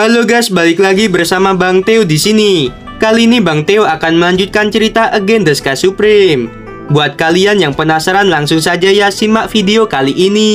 Halo guys, balik lagi bersama Bang Theo di sini. Kali ini Bang Theo akan melanjutkan cerita Again the Sky Supreme. Buat kalian yang penasaran, langsung saja ya simak video kali ini.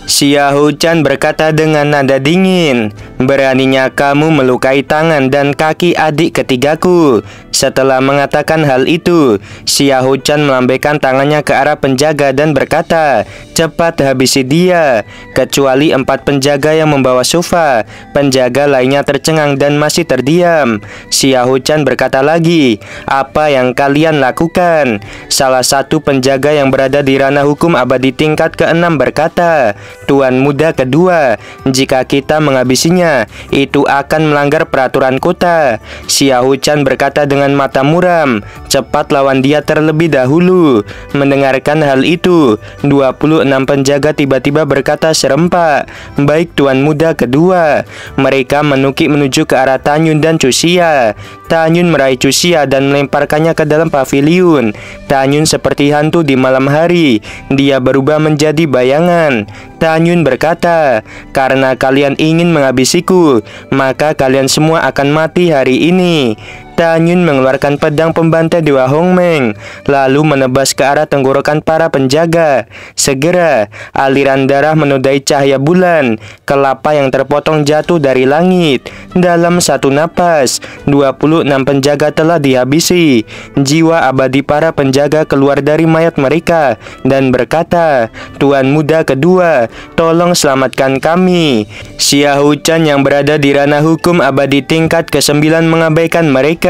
Xiaohuchan berkata dengan nada dingin, "Beraninya kamu melukai tangan dan kaki adik ketigaku." Setelah mengatakan hal itu, Xiaohuchan melambaikan tangannya ke arah penjaga dan berkata, "Cepat habisi dia." Kecuali 4 penjaga yang membawa sofa, penjaga lainnya tercengang dan masih terdiam. Xiaohuchan berkata lagi, "Apa yang kalian lakukan?" Salah satu penjaga yang berada di ranah hukum abadi tingkat ke-6 berkata, "Tuan muda kedua, jika kita menghabisinya, itu akan melanggar peraturan kota." Xiaohuchan berkata dengan mata muram, "Cepat lawan dia terlebih dahulu." Mendengarkan hal itu, 26 penjaga tiba-tiba berkata serempak, "Baik Tuan muda kedua." Mereka menukik menuju ke arah Tanyun dan Cusia. Tanyun meraih Cusia dan melemparkannya ke dalam paviliun. Tanyun seperti hantu di malam hari. Dia berubah menjadi bayangan. Tanyun berkata, "Karena kalian ingin menghabisiku, maka kalian semua akan mati hari ini." Tanyun mengeluarkan pedang pembantai Dewa Hongmeng, lalu menebas ke arah tenggorokan para penjaga. Segera, aliran darah menodai cahaya bulan. Kelapa yang terpotong jatuh dari langit. Dalam satu napas, 26 penjaga telah dihabisi. Jiwa abadi para penjaga keluar dari mayat mereka dan berkata, "Tuan muda kedua, tolong selamatkan kami." Xiaohuchan yang berada di ranah hukum abadi tingkat ke-9 mengabaikan mereka.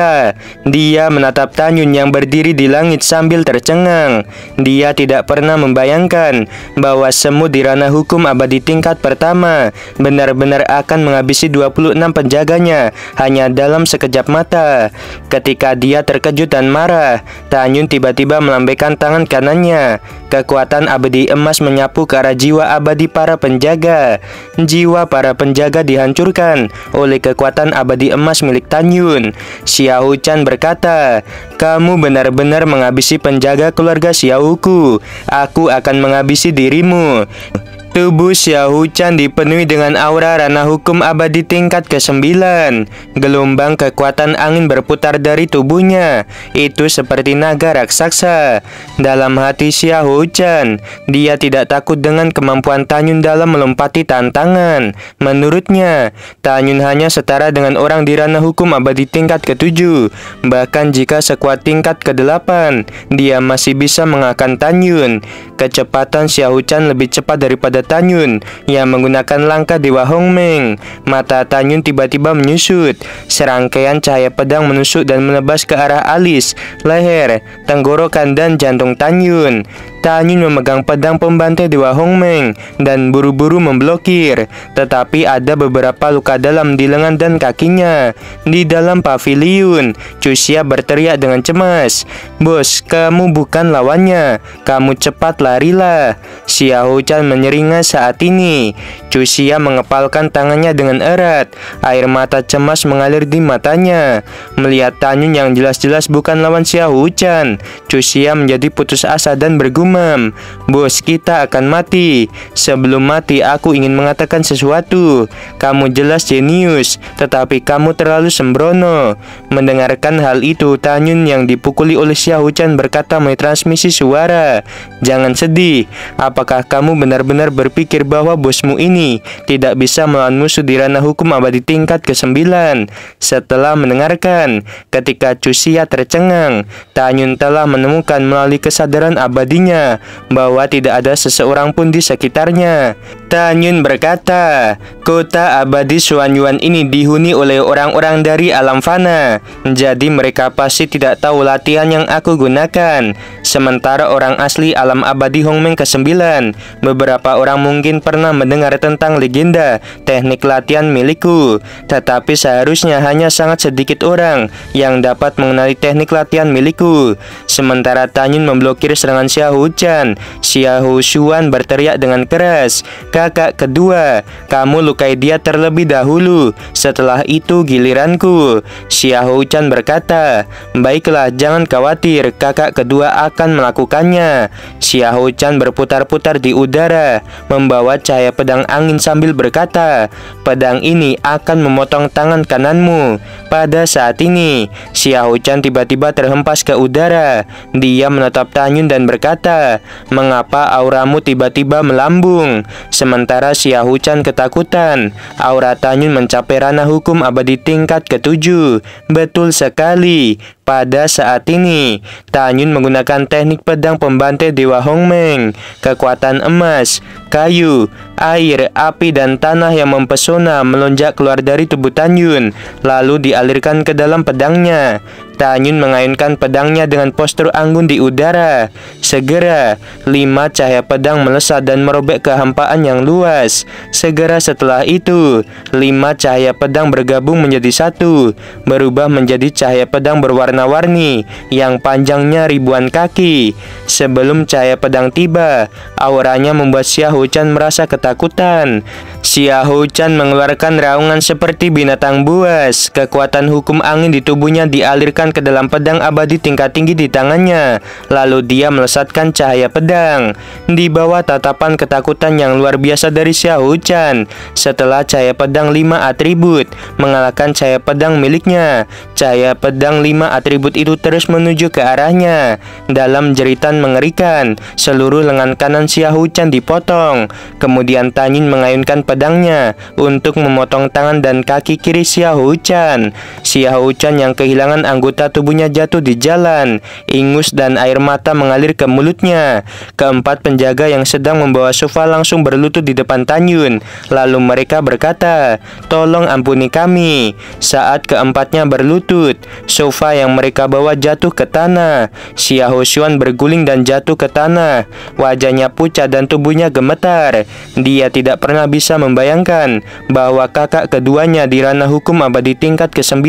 Dia menatap Tanyun yang berdiri di langit sambil tercengang. Dia tidak pernah membayangkan bahwa semut di ranah hukum abadi tingkat pertama benar-benar akan menghabisi 26 penjaganya hanya dalam sekejap mata. Ketika dia terkejut dan marah, Tanyun tiba-tiba melambaikan tangan kanannya. Kekuatan abadi emas menyapu ke arah jiwa abadi para penjaga. Jiwa para penjaga dihancurkan oleh kekuatan abadi emas milik Tanyun. Xiaohuchan berkata, "Kamu benar-benar menghabisi penjaga keluarga Xiaoku. Aku akan menghabisi dirimu." Tubuh Xiaohuchan dipenuhi dengan aura ranah hukum abadi tingkat ke-9. Gelombang kekuatan angin berputar dari tubuhnya. Itu seperti naga raksasa. Dalam hati Xiaohuchan, dia tidak takut dengan kemampuan Tanyun dalam melompati tantangan. Menurutnya, Tanyun hanya setara dengan orang di ranah hukum abadi tingkat ke-7. Bahkan jika sekuat tingkat ke-8, dia masih bisa mengalahkan Tanyun. Kecepatan Xiaohuchan lebih cepat daripada Tanyun yang menggunakan langkah Dewa Hongmeng. Mata Tanyun tiba-tiba menyusut. Serangkaian cahaya pedang menusuk dan menebas ke arah alis, leher, tenggorokan, dan jantung Tanyun. Tanyun memegang pedang pembantai Dewa Hongmeng dan buru-buru memblokir. Tetapi ada beberapa luka dalam di lengan dan kakinya. Di dalam paviliun, Cusia berteriak dengan cemas, "Bos, kamu bukan lawannya. Kamu cepat larilah." Xiaohuchan menyeringai saat ini. Cusia mengepalkan tangannya dengan erat. Air mata cemas mengalir di matanya. Melihat Tanyun yang jelas-jelas bukan lawan Xiaohuchan, Cusia menjadi putus asa dan bergumam, "Bos, kita akan mati. Sebelum mati, aku ingin mengatakan sesuatu. Kamu jelas jenius, tetapi kamu terlalu sembrono." Mendengarkan hal itu, Tanyun yang dipukuli oleh Xiaohuchan berkata melalui transmisi suara, "Jangan sedih. Apakah kamu benar-benar berpikir bahwa bosmu ini tidak bisa melawan musuh di ranah hukum abadi tingkat ke-9? Setelah mendengarkan, ketika Cusia tercengang, Tanyun telah menemukan melalui kesadaran abadinya bahwa tidak ada seseorang pun di sekitarnya. Tanyun berkata, "Kota abadi Xuanyuan ini dihuni oleh orang-orang dari alam fana. Jadi mereka pasti tidak tahu latihan yang aku gunakan. Sementara orang asli alam abadi Hongmeng ke-9, beberapa orang mungkin pernah mendengar tentang legenda teknik latihan milikku. Tetapi seharusnya hanya sangat sedikit orang yang dapat mengenali teknik latihan milikku." Sementara Tanyun memblokir serangan Xiaohuchan, Chan. Xiahou Xuan berteriak dengan keras, "Kakak kedua, kamu lukai dia terlebih dahulu. Setelah itu giliranku." Xiahou Chan berkata, "Baiklah, jangan khawatir, kakak kedua akan melakukannya." Xiahou Chan berputar-putar di udara, membawa cahaya pedang angin sambil berkata, "Pedang ini akan memotong tangan kananmu." Pada saat ini, Xiahou Chan tiba-tiba terhempas ke udara. Dia menatap Tanyun dan berkata, "Mengapa auramu tiba-tiba melambung?" Sementara Xiahou Chan ketakutan, aura Tanyun mencapai ranah hukum abadi tingkat ke-7. Betul sekali. Pada saat ini, Tanyun menggunakan teknik pedang pembantai Dewa Hongmeng. Kekuatan emas, kayu, air, api, dan tanah yang mempesona melonjak keluar dari tubuh Tanyun, lalu dialirkan ke dalam pedangnya. Tanyun mengayunkan pedangnya dengan postur anggun di udara. Segera, 5 cahaya pedang melesat dan merobek kehampaan yang luas. Segera setelah itu, 5 cahaya pedang bergabung menjadi satu, berubah menjadi cahaya pedang berwarna-warni yang panjangnya ribuan kaki. Sebelum cahaya pedang tiba, auranya membuat Xiahou Chan merasa ketakutan. Xiahou Chan mengeluarkan raungan seperti binatang buas. Kekuatan hukum angin di tubuhnya dialirkan ke dalam pedang abadi tingkat tinggi di tangannya. Lalu dia melesatkan cahaya pedang. Di bawah tatapan ketakutan yang luar biasa dari Xiahou Chan, setelah cahaya pedang 5 atribut mengalahkan cahaya pedang miliknya, cahaya pedang 5 atribut itu terus menuju ke arahnya. Dalam jeritan mengerikan, seluruh lengan kanan Xiahou Chan dipotong. Kemudian Tanyun mengayunkan pedangnya untuk memotong tangan dan kaki kiri Xiahou Chan. Xiahou Chan yang kehilangan anggota tubuhnya jatuh di jalan. Ingus dan air mata mengalir ke mulutnya. Keempat penjaga yang sedang membawa sofa langsung berlutut di depan Tanyun. Lalu mereka berkata, "Tolong ampuni kami." Saat keempatnya berlutut, sofa yang mereka bawa jatuh ke tanah. Xiahou Xuan berguling dan jatuh ke tanah. Wajahnya pucat dan tubuhnya gemetar. Dia tidak pernah bisa membayangkan bahwa kakak keduanya di ranah hukum abadi tingkat ke-9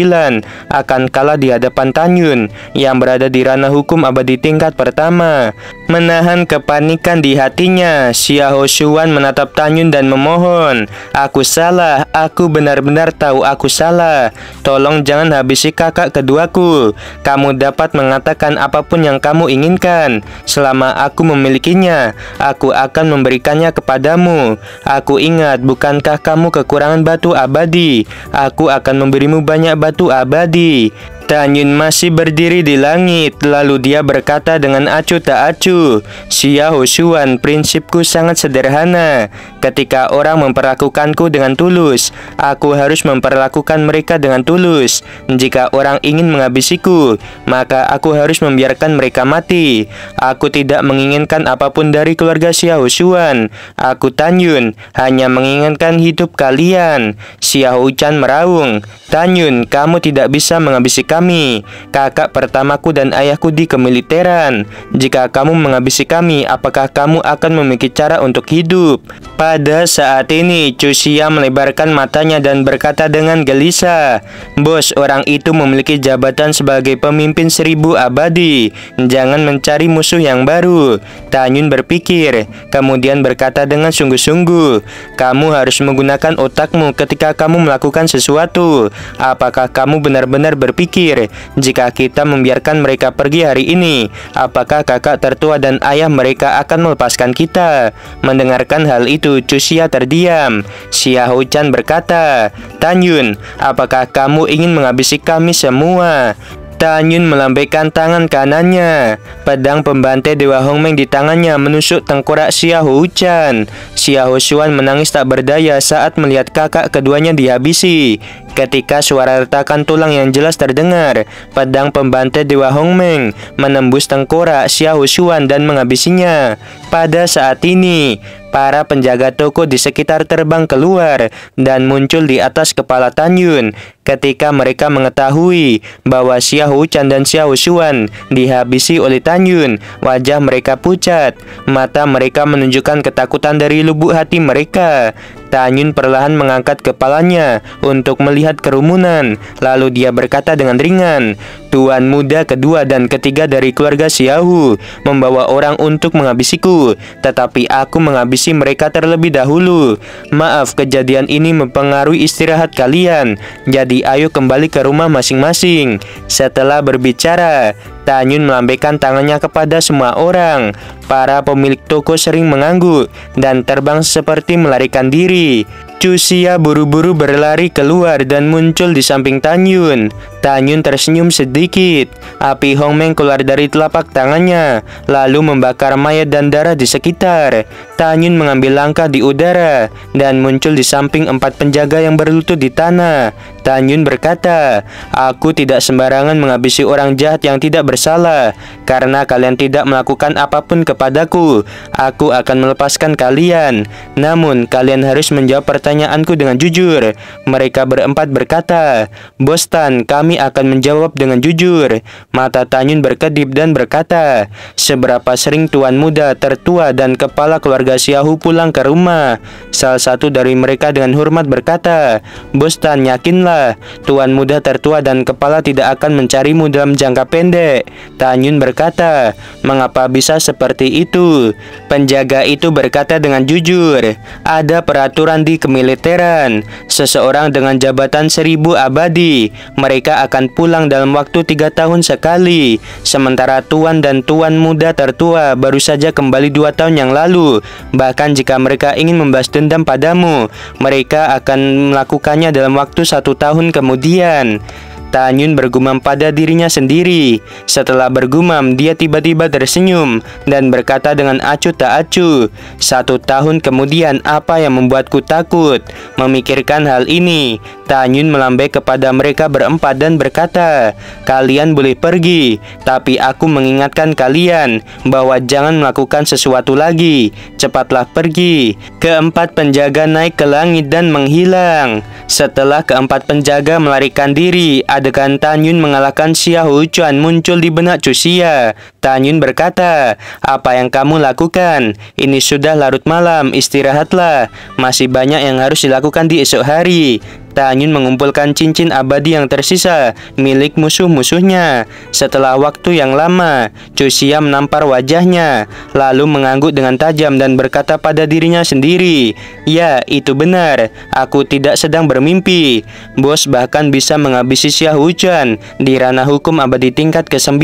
akan kalah di hadapan Tanyun yang berada di ranah hukum abadi tingkat pertama. Menahan kepanikan di hatinya, Xiahou Xuan menatap Tanyun dan memohon, "Aku salah, aku benar-benar tahu aku salah. Tolong jangan habisi kakak keduaku. Kamu dapat mengatakan apapun yang kamu inginkan. Selama aku memilikinya, aku akan memberikannya kepadamu. Aku ingat, bukankah kamu kekurangan batu abadi? Aku akan memberimu banyak batu abadi." Tanyun masih berdiri di langit, lalu dia berkata dengan acuh tak acuh, "Xiahou Xuan, prinsipku sangat sederhana. Ketika orang memperlakukanku dengan tulus, aku harus memperlakukan mereka dengan tulus. Jika orang ingin menghabisiku, maka aku harus membiarkan mereka mati. Aku tidak menginginkan apapun dari keluarga Xiahou Xuan. Aku Tanyun hanya menginginkan hidup kalian." Xiahou Chan meraung, "Tanyun, kamu tidak bisa menghabisi kami. Kakak pertamaku dan ayahku di kemiliteran. Jika kamu menghabisi kami, apakah kamu akan memiliki cara untuk hidup?" Pada saat ini, Chu Xia melebarkan matanya dan berkata dengan gelisah, "Bos, orang itu memiliki jabatan sebagai pemimpin 1000 abadi. Jangan mencari musuh yang baru." Tanyun berpikir, kemudian berkata dengan sungguh-sungguh, "Kamu harus menggunakan otakmu ketika kamu melakukan sesuatu. Apakah kamu benar-benar berpikir, jika kita membiarkan mereka pergi hari ini, apakah kakak tertua dan ayah mereka akan melepaskan kita?" Mendengarkan hal itu, Chu Xia terdiam. Xiahou Chan berkata, "Tanyun, apakah kamu ingin menghabisi kami semua?" Tanyun melambaikan tangan kanannya. Pedang pembantai Dewa Hongmeng di tangannya menusuk tengkorak Xiahou Chan. Xiahou Xuan menangis tak berdaya saat melihat kakak keduanya dihabisi. Ketika suara retakan tulang yang jelas terdengar, pedang pembantai Dewa Hongmeng menembus tengkorak Xiahou Xuan dan menghabisinya. Pada saat ini, para penjaga toko di sekitar terbang keluar dan muncul di atas kepala Tanyun. Ketika mereka mengetahui bahwa Xiahou Chan dan Xiahou Xuan dihabisi oleh Tanyun, wajah mereka pucat. Mata mereka menunjukkan ketakutan dari lubuk hati mereka. Tanyun perlahan mengangkat kepalanya untuk melihat kerumunan. Lalu dia berkata dengan ringan, "Tuan muda kedua dan ketiga dari keluarga Xiaohu membawa orang untuk menghabisiku, tetapi aku menghabisi mereka terlebih dahulu. Maaf, kejadian ini mempengaruhi istirahat kalian. Jadi ayo kembali ke rumah masing-masing." Setelah berbicara, Tanyun melambaikan tangannya kepada semua orang. Para pemilik toko sering mengangguk dan terbang seperti melarikan diri. Cusia buru-buru berlari keluar dan muncul di samping Tanyun. Tanyun tersenyum sedikit. Api Hongmeng keluar dari telapak tangannya, lalu membakar mayat dan darah di sekitar. Tanyun mengambil langkah di udara dan muncul di samping 4 penjaga yang berlutut di tanah. Tanyun berkata, "Aku tidak sembarangan menghabisi orang jahat yang tidak bersalah. Karena kalian tidak melakukan apapun kepadaku, aku akan melepaskan kalian. Namun, kalian harus menjawab pertanyaanku dengan jujur." Mereka berempat berkata, "Bos Tan, kami akan menjawab dengan jujur." Mata Tanyun berkedip dan berkata, "Seberapa sering tuan muda tertua dan kepala keluarga Xiaohu pulang ke rumah?" Salah satu dari mereka dengan hormat berkata, "Bos Tan, yakinlah, tuan muda tertua dan kepala tidak akan mencarimu dalam jangka pendek." Tanyun berkata, "Mengapa bisa seperti itu?" Penjaga itu berkata dengan jujur, "Ada peraturan di kemiliteran. Seseorang dengan jabatan 1000 abadi, mereka akan pulang dalam waktu 3 tahun sekali. Sementara tuan dan tuan muda tertua baru saja kembali 2 tahun yang lalu. Bahkan jika mereka ingin membalas dendam padamu, mereka akan melakukannya dalam waktu 1 tahun kemudian." Tanyun bergumam pada dirinya sendiri. Setelah bergumam, dia tiba-tiba tersenyum dan berkata dengan acuh tak acuh, "1 tahun kemudian, apa yang membuatku takut?" Memikirkan hal ini, Tanyun melambai kepada mereka berempat dan berkata, "Kalian boleh pergi, tapi aku mengingatkan kalian bahwa jangan melakukan sesuatu lagi. Cepatlah pergi." Keempat penjaga naik ke langit dan menghilang. Setelah keempat penjaga melarikan diri, adegan Tanyun mengalahkan Xiaohu Chuan muncul di benak Cusia. Tanyun berkata, "Apa yang kamu lakukan? Ini sudah larut malam, istirahatlah. Masih banyak yang harus dilakukan di esok hari." Tanyun mengumpulkan cincin abadi yang tersisa milik musuh-musuhnya. Setelah waktu yang lama, Cusia menampar wajahnya, lalu mengangguk dengan tajam dan berkata pada dirinya sendiri, "Ya, itu benar. Aku tidak sedang bermimpi. Bos bahkan bisa menghabisi Xiaohu Chuan di ranah hukum abadi tingkat ke-9.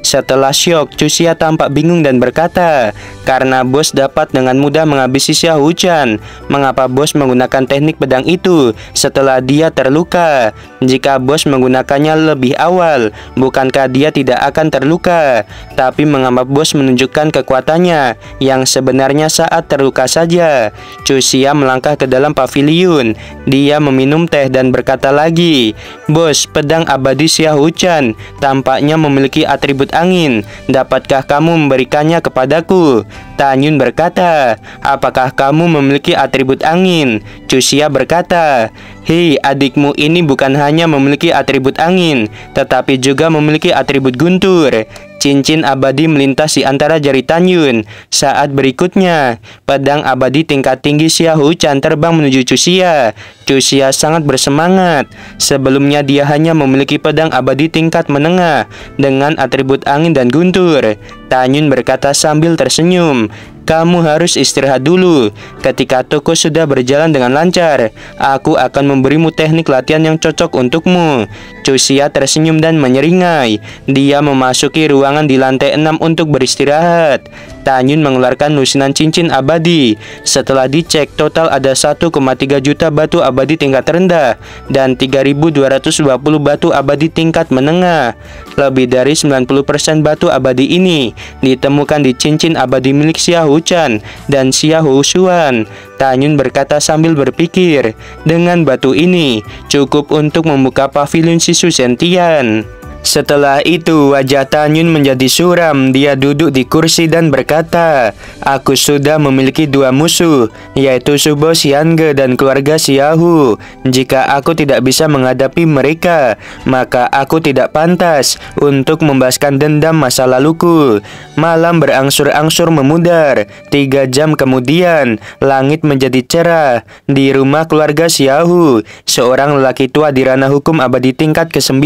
Setelah syok, Cusia tampak bingung dan berkata, "Karena bos dapat dengan mudah menghabisi Xiaohu Chuan, mengapa bos menggunakan teknik pedang itu setelah dia terluka? Jika bos menggunakannya lebih awal, bukankah dia tidak akan terluka? Tapi mengapa bos menunjukkan kekuatannya yang sebenarnya saat terluka saja?" Cusia melangkah ke dalam paviliun. Dia meminum teh dan berkata lagi, "Bos, pedang abadi Xiaohu Chuan tampaknya memiliki atribut angin. Dapatkah kamu memberikannya kepadaku?" Tanyun berkata, "Apakah kamu memiliki atribut angin?" Cusia berkata, "Hei, adikmu ini bukan hanya memiliki atribut angin, tetapi juga memiliki atribut guntur." Cincin abadi melintas di antara jari Tanyun. Saat berikutnya, pedang abadi tingkat tinggi Xiaohu Chuan terbang menuju Cusia. Cusia sangat bersemangat. Sebelumnya dia hanya memiliki pedang abadi tingkat menengah dengan atribut angin dan guntur. Tanyun berkata sambil tersenyum, "Kamu harus istirahat dulu. Ketika toko sudah berjalan dengan lancar, aku akan memberimu teknik latihan yang cocok untukmu." Cusia tersenyum dan menyeringai. Dia memasuki ruangan di lantai 6 untuk beristirahat. Tanyun mengeluarkan lusinan cincin abadi. Setelah dicek, total ada 1,3 juta batu abadi tingkat rendah dan 3.220 batu abadi tingkat menengah. Lebih dari 90% batu abadi ini ditemukan di cincin abadi milik Xiaohu Chuan dan Xiaohu Xuan. Tanyun berkata sambil berpikir, "Dengan batu ini cukup untuk membuka pavilion Sisu Sentian." Setelah itu, wajah Tanyun menjadi suram. Dia duduk di kursi dan berkata, "Aku sudah memiliki dua musuh, yaitu Subo Xiangge dan keluarga Xiaohu. Jika aku tidak bisa menghadapi mereka, maka aku tidak pantas untuk membahaskan dendam masa laluku." Malam berangsur-angsur memudar. 3 jam kemudian, langit menjadi cerah. Di rumah keluarga Xiaohu, seorang lelaki tua di ranah hukum abadi tingkat ke-9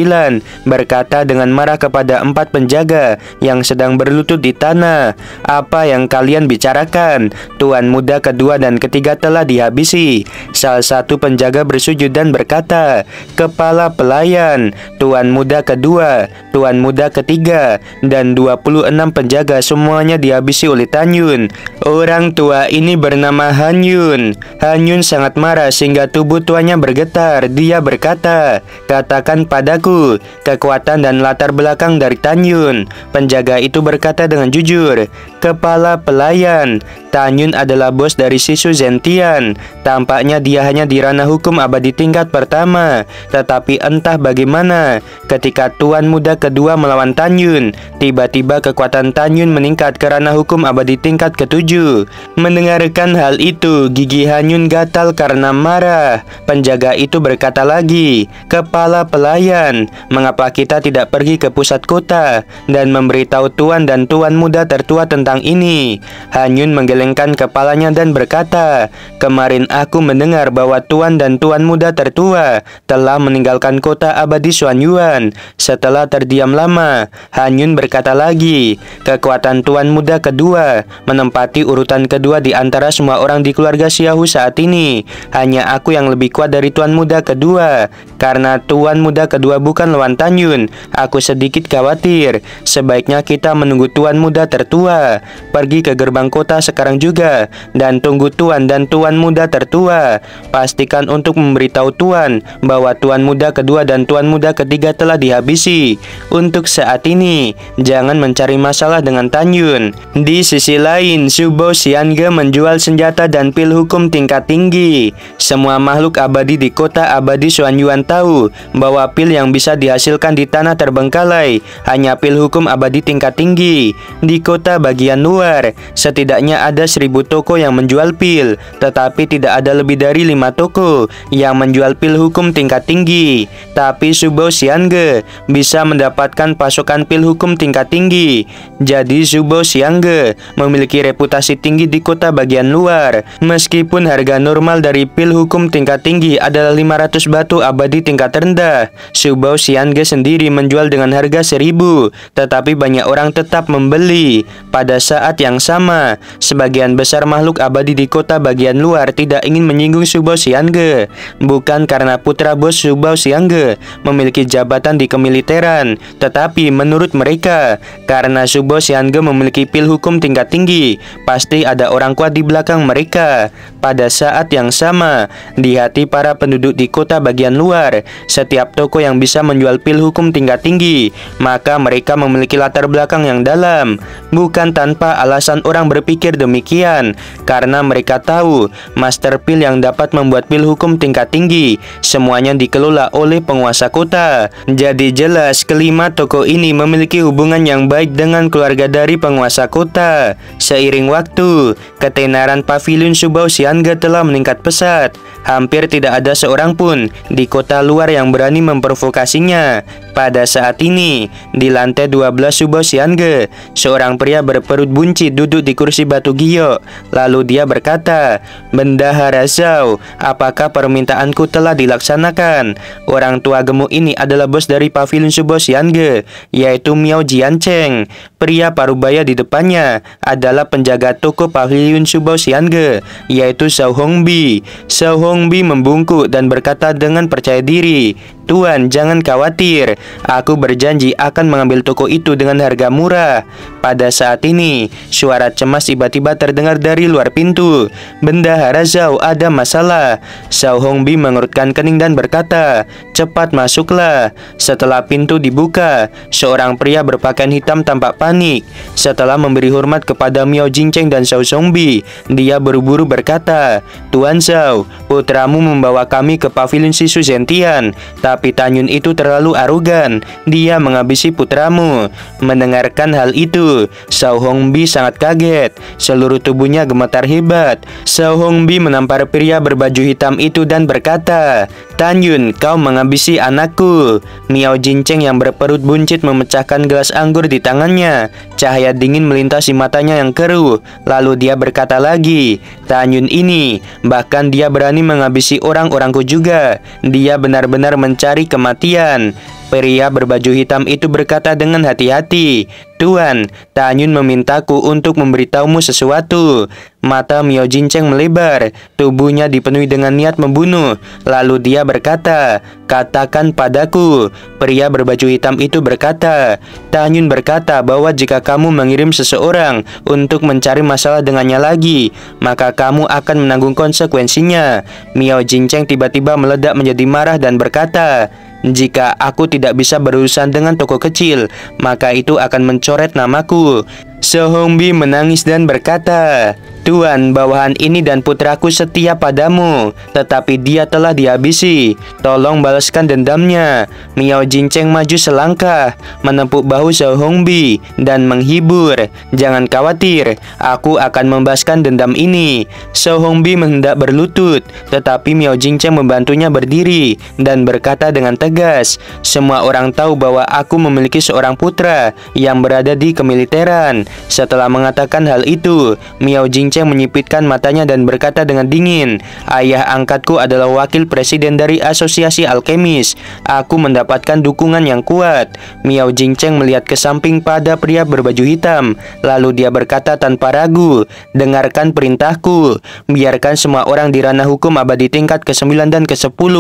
berkata dengan marah kepada 4 penjaga yang sedang berlutut di tanah, "Apa yang kalian bicarakan? Tuan muda kedua dan ketiga telah dihabisi." Salah satu penjaga bersujud dan berkata, "Kepala pelayan, tuan muda kedua, tuan muda ketiga, dan 26 penjaga semuanya dihabisi oleh Tanyun." Orang tua ini bernama Han Yun. Han Yun sangat marah sehingga tubuh tuanya bergetar. Dia berkata, "Katakan padaku kekuatan dan latar belakang dari Tanyun." Penjaga itu berkata dengan jujur, "Kepala pelayan, Tanyun adalah bos dari Sisu Zentian. Tampaknya dia hanya di ranah hukum abadi tingkat pertama. Tetapi entah bagaimana, ketika tuan muda kedua melawan Tanyun, tiba-tiba kekuatan Tanyun meningkat ke ranah hukum abadi tingkat ke-7. Mendengarkan hal itu, gigi Han Yun gatal karena marah. Penjaga itu berkata lagi, "Kepala pelayan, mengapa kita tidak pergi ke pusat kota dan memberitahu tuan dan tuan muda tertua tentang ini?" Han Yun menggelengkan kepalanya dan berkata, "Kemarin aku mendengar bahwa tuan dan tuan muda tertua telah meninggalkan kota abadi Xuanyuan." Setelah terdiam lama, Han Yun berkata lagi, "Kekuatan tuan muda kedua menempati urutan kedua di antara semua orang di keluarga Xiaohu saat ini. Hanya aku yang lebih kuat dari tuan muda kedua. Karena tuan muda kedua bukan lawan Tanyun, aku sedikit khawatir. Sebaiknya kita menunggu tuan muda tertua. Pergi ke gerbang kota sekarang juga dan tunggu tuan dan tuan muda tertua. Pastikan untuk memberitahu tuan bahwa tuan muda kedua dan tuan muda ketiga telah dihabisi. Untuk saat ini, jangan mencari masalah dengan Tanyun." Di sisi lain, Subo Xiangge menjual senjata dan pil hukum tingkat tinggi. Semua makhluk abadi di kota abadi Xuanyuan tahu bahwa pil yang bisa dihasilkan di tanah terbengkalai hanya pil hukum abadi tingkat tinggi. Di kota bagian luar, setidaknya ada 1000 toko yang menjual pil, tetapi tidak ada lebih dari 5 toko yang menjual pil hukum tingkat tinggi. Tapi Subo Xiangge bisa mendapatkan pasokan pil hukum tingkat tinggi. Jadi Subo Xiangge memiliki reputasi tinggi di kota bagian luar. Meskipun harga normal dari pil hukum tingkat tinggi adalah 500 batu abadi tingkat rendah, Subo Xiangge sendiri menjual dengan harga 1000, tetapi banyak orang tetap membeli. Pada saat yang sama, sebagian besar makhluk abadi di kota bagian luar tidak ingin menyinggung Subo Xiangge, bukan karena putra bos Subo Xiangge memiliki jabatan di kemiliteran, tetapi menurut mereka, karena Subo Xiangge memiliki pil hukum tingkat tinggi, pasti ada orang kuat di belakang mereka. Pada saat yang sama, di hati para penduduk di kota bagian luar, setiap toko yang bisa menjual pil hukum tingkat tinggi, maka mereka memiliki latar belakang yang dalam. Bukan tanpa alasan orang berpikir demikian, karena mereka tahu master pil yang dapat membuat pil hukum tingkat tinggi semuanya dikelola oleh penguasa kota. Jadi jelas kelima toko ini memiliki hubungan yang baik dengan keluarga dari penguasa kota. Seiring waktu, ketenaran pavilion Subo Xiangge telah meningkat pesat. Hampir tidak ada seorang pun di kota luar yang berani memprovokasinya. Pada saat ini, di lantai 12 Subo Xiangge, seorang pria berperut buncit duduk di kursi batu giok. Lalu dia berkata, "Bendahara Zhao, apakah permintaanku telah dilaksanakan?" Orang tua gemuk ini adalah bos dari pavilion Subo Xiangge, yaitu Miao Jiancheng. Pria parubaya di depannya adalah penjaga toko pavilion Subo Xiangge, yaitu Zhao Hongbi. Zhao Hongbi membungkuk dan berkata dengan percaya diri, "Tuan, jangan khawatir. Aku berjanji akan mengambil toko itu dengan harga murah." Pada saat ini, suara cemas tiba-tiba terdengar dari luar pintu. "Bendahara Zhao, ada masalah." Zhao Hongbi mengerutkan kening dan berkata, "Cepat masuklah." Setelah pintu dibuka, seorang pria berpakaian hitam tampak panik. Setelah memberi hormat kepada Miao Jincheng dan Xiao Zongbi, dia buru-buru berkata, "Tuan Xiao, putramu membawa kami ke pavilion Sisu Zentian, tapi Tan Yun itu terlalu arogan. Dia menghabisi putramu." Mendengarkan hal itu, Xiao Hongbi sangat kaget. Seluruh tubuhnya gemetar hebat. Xiao Hongbi menampar pria berbaju hitam itu dan berkata, "Tan Yun, kau menghabisi anakku." Miao Jincheng yang berperut buncit memecahkan gelas anggur di tangannya. Cahaya dingin melintasi matanya yang keruh. Lalu dia berkata lagi, "Tan Yun ini, bahkan dia berani menghabisi orang-orangku juga. Dia benar-benar mencari kematian." Pria berbaju hitam itu berkata dengan hati-hati, "Tuan, Tan Yun memintaku untuk memberitahumu sesuatu." Mata Miao Jincheng melebar, tubuhnya dipenuhi dengan niat membunuh. Lalu dia berkata, "Katakan padaku." Pria berbaju hitam itu berkata, "Tan Yun berkata bahwa jika kamu mengirim seseorang untuk mencari masalah dengannya lagi, maka kamu akan menanggung konsekuensinya." Miao Jincheng tiba-tiba meledak menjadi marah dan berkata, "Jika aku tidak bisa berurusan dengan toko kecil, maka itu akan mencoret namaku." Xiao Hongbi menangis dan berkata, "Tuan, bawahan ini dan putraku setia padamu, tetapi dia telah dihabisi. Tolong balaskan dendamnya." Miao Jincheng maju selangkah, menepuk bahu Xiao Hongbi dan menghibur, "Jangan khawatir, aku akan membalaskan dendam ini." Xiao Hongbi hendak berlutut, tetapi Miao Jincheng membantunya berdiri dan berkata dengan tegas, "Semua orang tahu bahwa aku memiliki seorang putra yang berada di kemiliteran." Setelah mengatakan hal itu, Miao Jincheng menyipitkan matanya dan berkata dengan dingin, "Ayah angkatku adalah wakil presiden dari Asosiasi Alkemis. Aku mendapatkan dukungan yang kuat." Miao Jincheng melihat ke samping pada pria berbaju hitam. Lalu dia berkata tanpa ragu, "Dengarkan perintahku. Biarkan semua orang di ranah hukum abadi tingkat ke-9 dan ke-10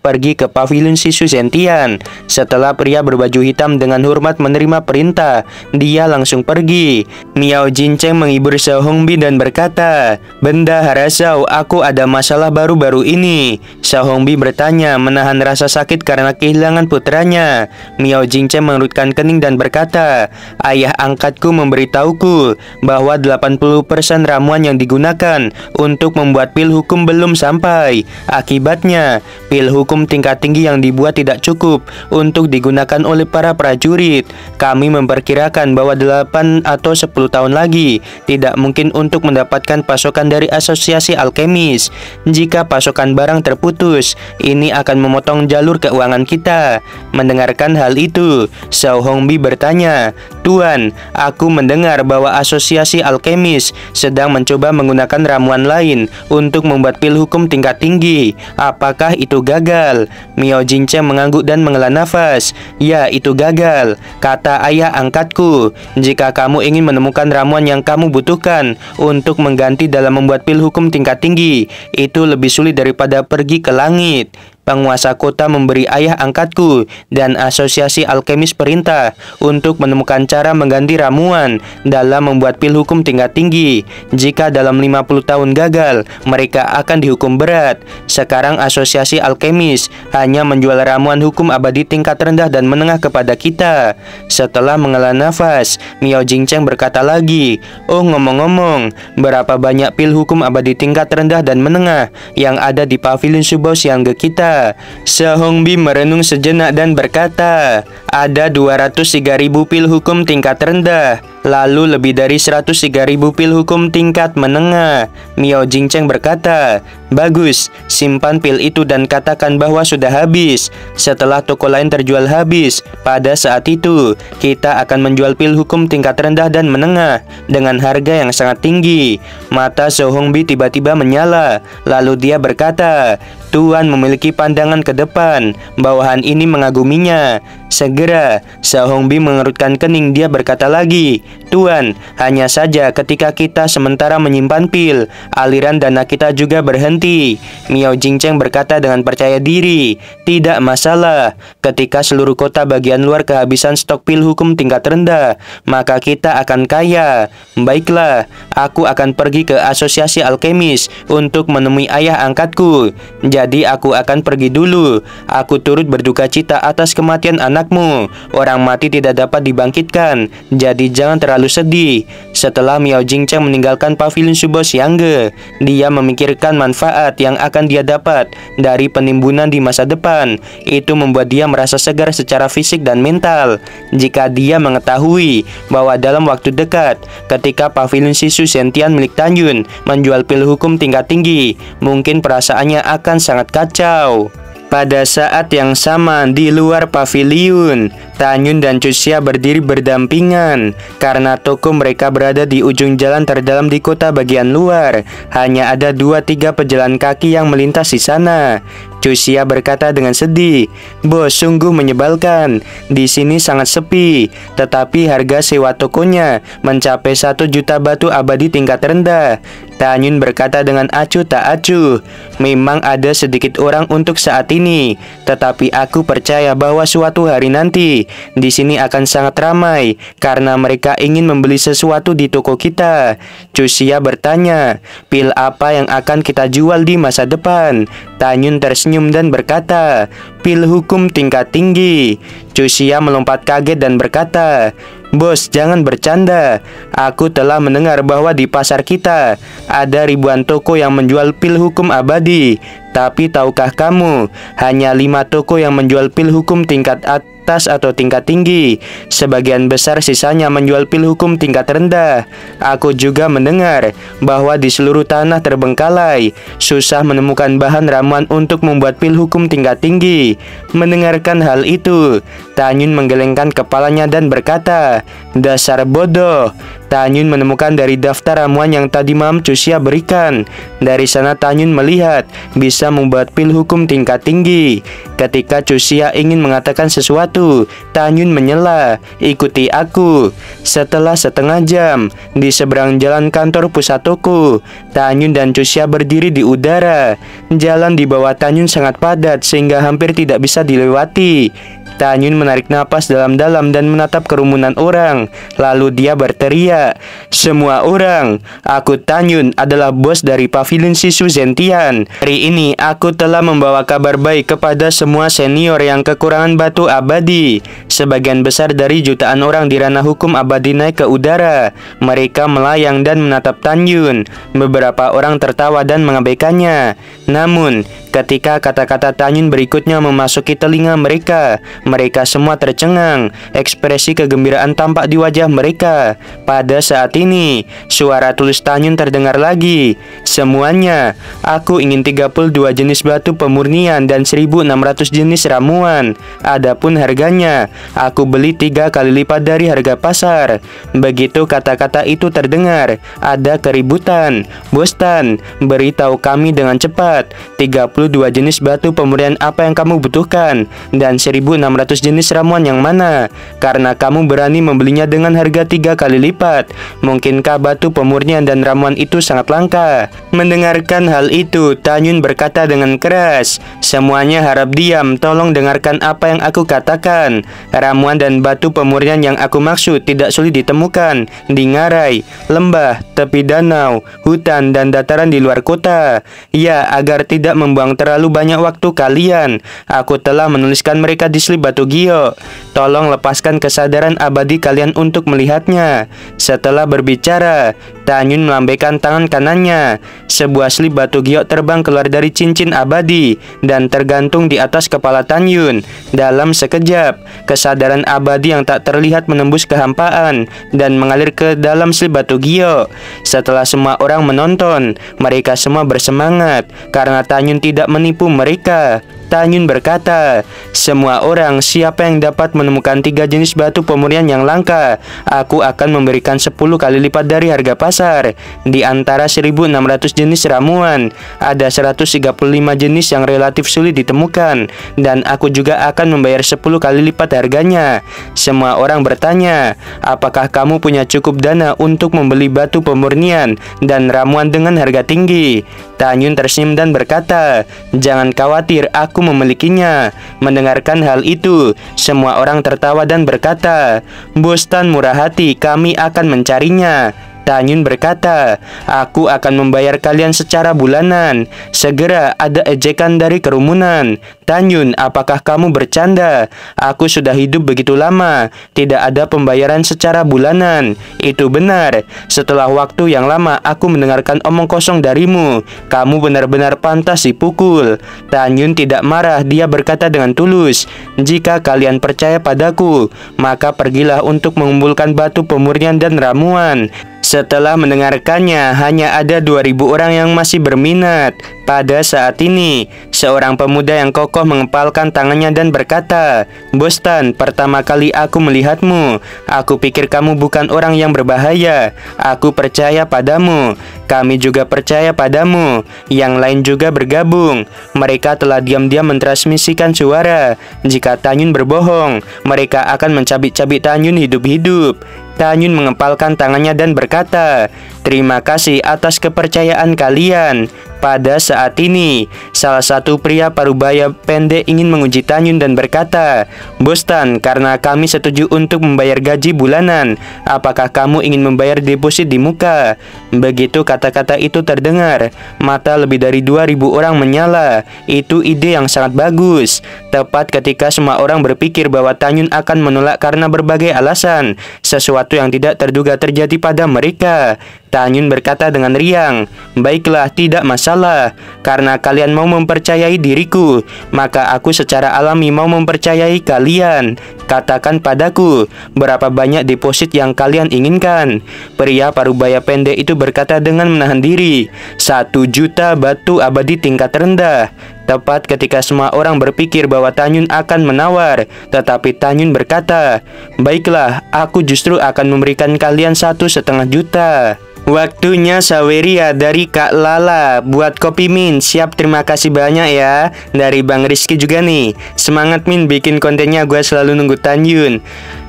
pergi ke pavilion Sisu Zentian." Setelah pria berbaju hitam dengan hormat menerima perintah, dia langsung pergi. Miao Jincheng menghibur Xiao Hongbi dan berkata, "Bendahara Xiao, aku ada masalah baru-baru ini." Xiao Hongbi bertanya, menahan rasa sakit karena kehilangan putranya. Miao Jincheng mengerutkan kening dan berkata, "Ayah angkatku memberitahuku bahwa 80% ramuan yang digunakan untuk membuat pil hukum belum sampai. Akibatnya, pil hukum tingkat tinggi yang dibuat tidak cukup untuk digunakan oleh para prajurit. Kami memperkirakan bahwa 8 atau 10 tahun lagi tidak mungkin untuk mendapatkan pasokan dari Asosiasi Alkemis. Jika pasokan barang terputus, ini akan memotong jalur keuangan kita." Mendengarkan hal itu, Xiao Hongbi bertanya, "Tuan, aku mendengar bahwa Asosiasi Alkemis sedang mencoba menggunakan ramuan lain untuk membuat pil hukum tingkat tinggi. Apakah itu gagal?" Miao Jincheng mengangguk dan menghela nafas. "Ya, itu gagal. Kata ayah angkatku, jika kamu ingin menemukan ramuan yang kamu butuhkan untuk mengganti dalam membuat pil hukum tingkat tinggi, itu lebih sulit daripada pergi ke langit. Penguasa kota memberi ayah angkatku dan Asosiasi Alkemis perintah untuk menemukan cara mengganti ramuan dalam membuat pil hukum tingkat tinggi. Jika dalam 50 tahun gagal, mereka akan dihukum berat. Sekarang Asosiasi Alkemis hanya menjual ramuan hukum abadi tingkat rendah dan menengah kepada kita." Setelah menghela nafas, Miao Jincheng berkata lagi, "Oh, ngomong-ngomong, berapa banyak pil hukum abadi tingkat rendah dan menengah yang ada di pavilion Subao Xiangge kita?" Xiao Hongbi merenung sejenak dan berkata, "Ada 203.000 pil hukum tingkat rendah, lalu lebih dari 103.000 pil hukum tingkat menengah." Miao Jincheng berkata, "Bagus, simpan pil itu dan katakan bahwa sudah habis. Setelah toko lain terjual habis, pada saat itu kita akan menjual pil hukum tingkat rendah dan menengah dengan harga yang sangat tinggi." Mata Xiao Hongbi tiba-tiba menyala. Lalu dia berkata, "Tuan memiliki pandangan ke depan. Bawahan ini mengaguminya." Segera Xiao Hongbi mengerutkan kening. Dia berkata lagi, "Tuan, hanya saja ketika kita sementara menyimpan pil, aliran dana kita juga berhenti." Miao Jincheng berkata dengan percaya diri, "Tidak masalah. Ketika seluruh kota bagian luar kehabisan stok pil hukum tingkat rendah, maka kita akan kaya. Baiklah, aku akan pergi ke Asosiasi Alkemis untuk menemui ayah angkatku. Jadi aku akan pergi pergi dulu. Aku turut berduka cita atas kematian anakmu. Orang mati tidak dapat dibangkitkan, jadi jangan terlalu sedih. Setelah Miao Jingcheng meninggalkan pavilion Subo Xiangge, dia memikirkan manfaat yang akan dia dapat dari penimbunan di masa depan. Itu membuat dia merasa segar secara fisik dan mental. Jika dia mengetahui bahwa dalam waktu dekat, ketika pavilion Sisu Sentian milik Tanyun menjual pil hukum tingkat tinggi, mungkin perasaannya akan sangat kacau. Pada saat yang sama di luar paviliun, Tanyun dan Cusia berdiri berdampingan. Karena toko mereka berada di ujung jalan terdalam di kota bagian luar, hanya ada 2-3 pejalan kaki yang melintas di sana. Cusia berkata dengan sedih, "Bos, sungguh menyebalkan. Di sini sangat sepi, tetapi harga sewa tokonya mencapai 1 juta batu abadi tingkat rendah." Tanyun berkata dengan acuh tak acuh, "Memang ada sedikit orang untuk saat ini, tetapi aku percaya bahwa suatu hari nanti di sini akan sangat ramai karena mereka ingin membeli sesuatu di toko kita." Cusia bertanya, "Pil apa yang akan kita jual di masa depan?" Tanyun tersenyum dan berkata, "Pil hukum tingkat tinggi." Cusia melompat kaget dan berkata, "Bos, jangan bercanda. Aku telah mendengar bahwa di pasar kita ada ribuan toko yang menjual pil hukum abadi. Tapi tahukah kamu, hanya 5 toko yang menjual pil hukum tingkat atas atau tingkat tinggi. Sebagian besar sisanya menjual pil hukum tingkat rendah. Aku juga mendengar bahwa di seluruh tanah terbengkalai, susah menemukan bahan ramuan untuk membuat pil hukum tingkat tinggi." Mendengarkan hal itu, Tanyun menggelengkan kepalanya dan berkata, "Dasar bodoh." Tanyun menemukan dari daftar ramuan yang tadi malam Cusia berikan. Dari sana Tanyun melihat bisa membuat pil hukum tingkat tinggi. Ketika Cusia ingin mengatakan sesuatu, Tanyun menyela, "Ikuti aku." Setelah setengah jam, di seberang jalan kantor pusat toko, Tanyun dan Cusia berdiri di udara. Jalan di bawah Tanyun sangat padat sehingga hampir tidak bisa dilewati. Tanyun menarik napas dalam-dalam dan menatap kerumunan orang. Lalu dia berteriak, "Semua orang, aku Tanyun adalah bos dari pavilion Sisu Zentian. Hari ini aku telah membawa kabar baik kepada semua senior yang kekurangan batu abadi." Sebagian besar dari jutaan orang di ranah hukum abadi naik ke udara. Mereka melayang dan menatap Tanyun. Beberapa orang tertawa dan mengabaikannya. Namun, ketika kata-kata Tanyun berikutnya memasuki telinga mereka, mereka semua tercengang. Ekspresi kegembiraan tampak di wajah mereka. Pada saat ini, suara tulus Tanyun terdengar lagi. "Semuanya, aku ingin 32 jenis batu pemurnian dan 1.600 jenis ramuan. Adapun harganya, aku beli 3 kali lipat dari harga pasar." Begitu kata-kata itu terdengar, ada keributan. "Bos Tan, beritahu kami dengan cepat, 32 jenis batu pemurnian apa yang kamu butuhkan, dan 1.600 jenis ramuan yang mana, karena kamu berani membelinya dengan harga 3 kali lipat. Mungkinkah batu pemurnian dan ramuan itu sangat langka?" Mendengarkan hal itu, Tanyun berkata dengan keras, "Semuanya harap diam, tolong dengarkan apa yang aku katakan. Ramuan dan batu pemurnian yang aku maksud tidak sulit ditemukan di ngarai, lembah, tepi danau, hutan, dan dataran di luar kota. Ya, agar tidak membuang terlalu banyak waktu kalian, aku telah menuliskan mereka di slip batu gio. Tolong lepaskan kesadaran abadi kalian untuk melihatnya." Setelah berbicara, Tanyun melambaikan tangan kanannya. Sebuah slip batu gio terbang keluar dari cincin abadi dan tergantung di atas kepala Tanyun. Dalam sekejap, kesadaran abadi yang tak terlihat menembus kehampaan dan mengalir ke dalam slip batu gio. Setelah semua orang menonton, mereka semua bersemangat karena Tanyun tidak menipu mereka. Tanyun berkata, "Semua orang, siapa yang dapat menemukan 3 jenis batu pemurnian yang langka, aku akan memberikan 10 kali lipat dari harga pasar. Di antara 1.600 jenis ramuan, ada 135 jenis yang relatif sulit ditemukan, dan aku juga akan membayar 10 kali lipat harganya." Semua orang bertanya, "Apakah kamu punya cukup dana untuk membeli batu pemurnian dan ramuan dengan harga tinggi?" Tanyun tersenyum dan berkata, "Jangan khawatir, aku memilikinya." Mendengarkan hal itu, semua orang tertawa dan berkata, "Bos Tan murah hati, kami akan mencarinya." Tanyun berkata, "Aku akan membayar kalian secara bulanan." Segera ada ejekan dari kerumunan. "Tanyun, apakah kamu bercanda? Aku sudah hidup begitu lama, tidak ada pembayaran secara bulanan." "Itu benar. Setelah waktu yang lama aku mendengarkan omong kosong darimu. Kamu benar-benar pantas dipukul." Tanyun tidak marah, dia berkata dengan tulus, "Jika kalian percaya padaku, maka pergilah untuk mengumpulkan batu pemurnian dan ramuan." Setelah mendengarkannya, hanya ada 2.000 orang yang masih berminat. Pada saat ini, seorang pemuda yang kokoh mengepalkan tangannya dan berkata, "Bostan, pertama kali aku melihatmu, aku pikir kamu bukan orang yang berbahaya. Aku percaya padamu. Kami juga percaya padamu." Yang lain juga bergabung. Mereka telah diam-diam mentransmisikan suara. Jika Tanyun berbohong, mereka akan mencabik-cabik Tanyun hidup-hidup. Tanyun mengepalkan tangannya dan berkata, "Terima kasih atas kepercayaan kalian." Pada saat ini, salah satu pria parubaya pendek ingin menguji Tanyun dan berkata, "Bostan, karena kami setuju untuk membayar gaji bulanan, apakah kamu ingin membayar deposit di muka?" Begitu kata-kata itu terdengar, mata lebih dari 2.000 orang menyala. Itu ide yang sangat bagus. Tepat ketika semua orang berpikir bahwa Tanyun akan menolak karena berbagai alasan, sesuatu yang tidak terduga terjadi pada mereka. Tanyun berkata dengan riang, "Baiklah, tidak masalah. Karena kalian mau mempercayai diriku, maka aku secara alami mau mempercayai kalian. Katakan padaku, berapa banyak deposit yang kalian inginkan?" Pria parubaya pendek itu berkata dengan menahan diri, 1 juta batu abadi tingkat rendah. Tepat ketika semua orang berpikir bahwa Tanyun akan menawar, tetapi Tanyun berkata, "Baiklah, aku justru akan memberikan kalian 1,5 juta." Waktunya Saweria dari Kak Lala buat kopi Min. Siap, terima kasih banyak ya. Dari Bang Rizky juga nih. Semangat Min bikin kontennya, gue selalu nunggu Tanyun.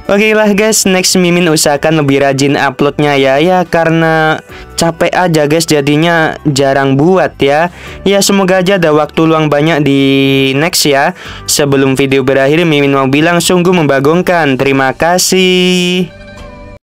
Oke lah guys, next Mimin usahakan lebih rajin uploadnya ya karena capek aja guys jadinya jarang buat ya. Ya semoga aja ada waktu luang banyak di next ya. Sebelum video berakhir, Mimin mau bilang sungguh membagongkan. Terima kasih.